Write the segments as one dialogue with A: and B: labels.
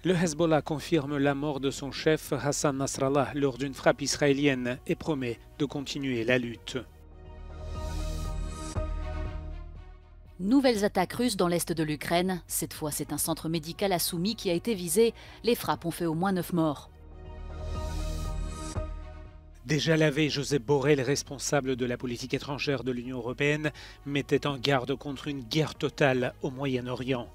A: Le Hezbollah confirme la mort de son chef Hassan Nasrallah lors d'une frappe israélienne et promet de continuer la lutte.
B: Nouvelles attaques russes dans l'est de l'Ukraine. Cette fois, c'est un centre médical à Soumy qui a été visé. Les frappes ont fait au moins 9 morts.
A: Déjà la veille, Josep Borrell, responsable de la politique étrangère de l'Union européenne, mettait en garde contre une guerre totale au Moyen-Orient.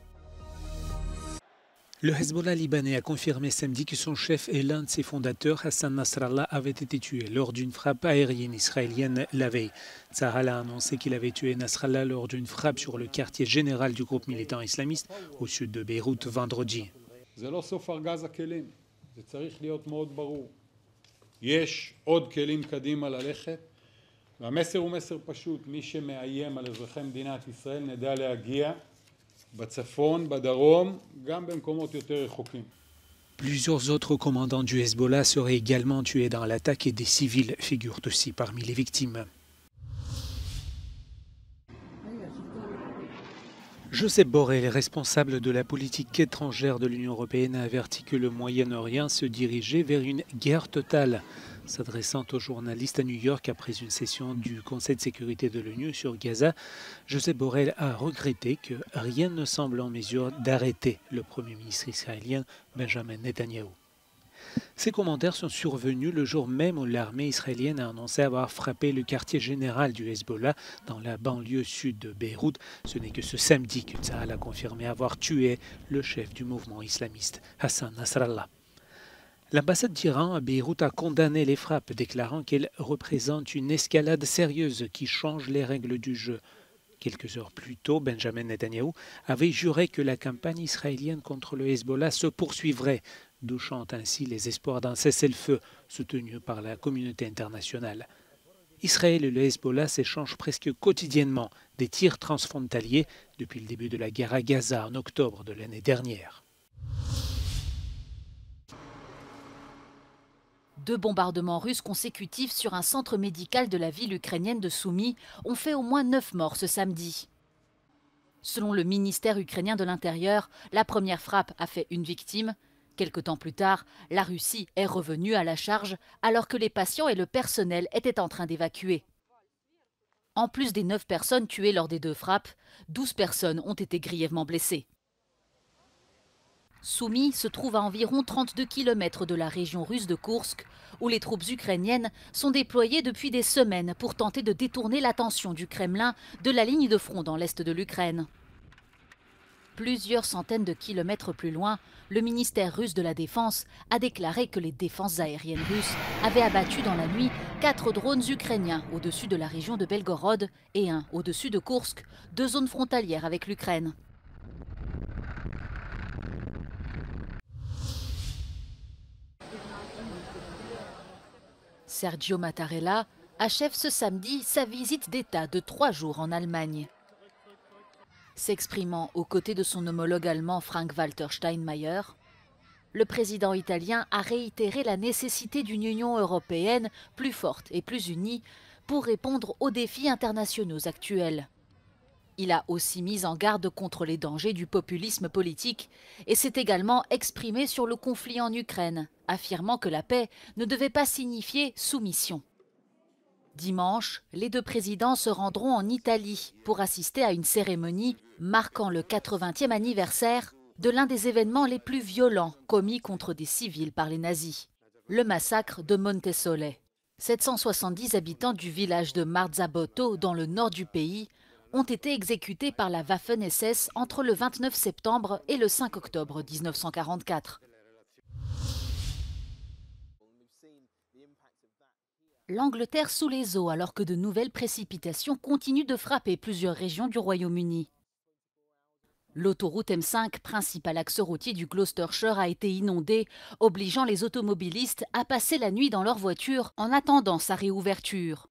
A: Le Hezbollah libanais a confirmé samedi que son chef et l'un de ses fondateurs, Hassan Nasrallah, avaient été tués lors d'une frappe aérienne israélienne la veille. Tsahal a annoncé qu'il avait tué Nasrallah lors d'une frappe sur le quartier général du groupe militant islamiste au sud de Beyrouth vendredi.
C: יש עוד כלים קדימה ללכת, והמסר הוא מסר פשוט, מי שמאיים על אזרחי מדינת ישראל נדע להגיע בצפון, בדרום, גם במקומות יותר רחוקים.
A: Plusieurs autres commandants du Hezbollah seraient également tués dans l'attaque et des civils figurent aussi parmi les victimes. Josep Borrell, responsable de la politique étrangère de l'Union européenne, a averti que le Moyen-Orient se dirigeait vers une guerre totale. S'adressant aux journalistes à New York après une session du Conseil de sécurité de l'ONU sur Gaza, Josep Borrell a regretté que rien ne semble en mesure d'arrêter le Premier ministre israélien Benjamin Netanyahou. Ces commentaires sont survenus le jour même où l'armée israélienne a annoncé avoir frappé le quartier général du Hezbollah dans la banlieue sud de Beyrouth. Ce n'est que ce samedi que Tsahal a confirmé avoir tué le chef du mouvement islamiste, Hassan Nasrallah. L'ambassade d'Iran à Beyrouth a condamné les frappes, déclarant qu'elles représentent une escalade sérieuse qui change les règles du jeu. Quelques heures plus tôt, Benjamin Netanyahou avait juré que la campagne israélienne contre le Hezbollah se poursuivrait, douchant ainsi les espoirs d'un cessez-le-feu soutenu par la communauté internationale. Israël et le Hezbollah s'échangent presque quotidiennement des tirs transfrontaliers depuis le début de la guerre à Gaza en octobre de l'année dernière.
B: 2 bombardements russes consécutifs sur un centre médical de la ville ukrainienne de Soumy ont fait au moins 9 morts ce samedi. Selon le ministère ukrainien de l'Intérieur, la première frappe a fait une victime. Quelque temps plus tard, la Russie est revenue à la charge alors que les patients et le personnel étaient en train d'évacuer. En plus des 9 personnes tuées lors des 2 frappes, 12 personnes ont été grièvement blessées. Soumy se trouve à environ 32 km de la région russe de Koursk, où les troupes ukrainiennes sont déployées depuis des semaines pour tenter de détourner l'attention du Kremlin de la ligne de front dans l'est de l'Ukraine. Plusieurs centaines de kilomètres plus loin, le ministère russe de la Défense a déclaré que les défenses aériennes russes avaient abattu dans la nuit 4 drones ukrainiens au-dessus de la région de Belgorod et un au-dessus de Koursk, 2 zones frontalières avec l'Ukraine. Sergio Mattarella achève ce samedi sa visite d'État de 3 jours en Allemagne. S'exprimant aux côtés de son homologue allemand Frank-Walter Steinmeier, le président italien a réitéré la nécessité d'une Union européenne plus forte et plus unie pour répondre aux défis internationaux actuels. Il a aussi mis en garde contre les dangers du populisme politique et s'est également exprimé sur le conflit en Ukraine, affirmant que la paix ne devait pas signifier soumission. Dimanche, les 2 présidents se rendront en Italie pour assister à une cérémonie marquant le 80e anniversaire de l'un des événements les plus violents commis contre des civils par les nazis, le massacre de Montesole. 770 habitants du village de Marzabotto, dans le nord du pays, ont été exécutés par la Waffen-SS entre le 29 septembre et le 5 octobre 1944. L'Angleterre sous les eaux alors que de nouvelles précipitations continuent de frapper plusieurs régions du Royaume-Uni. L'autoroute M5, principal axe routier du Gloucestershire, a été inondée, obligeant les automobilistes à passer la nuit dans leur voiture en attendant sa réouverture.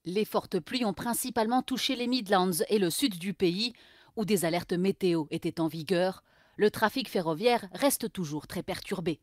B: Les fortes pluies ont principalement touché les Midlands et le sud du pays, où des alertes météo étaient en vigueur. Le trafic ferroviaire reste toujours très perturbé.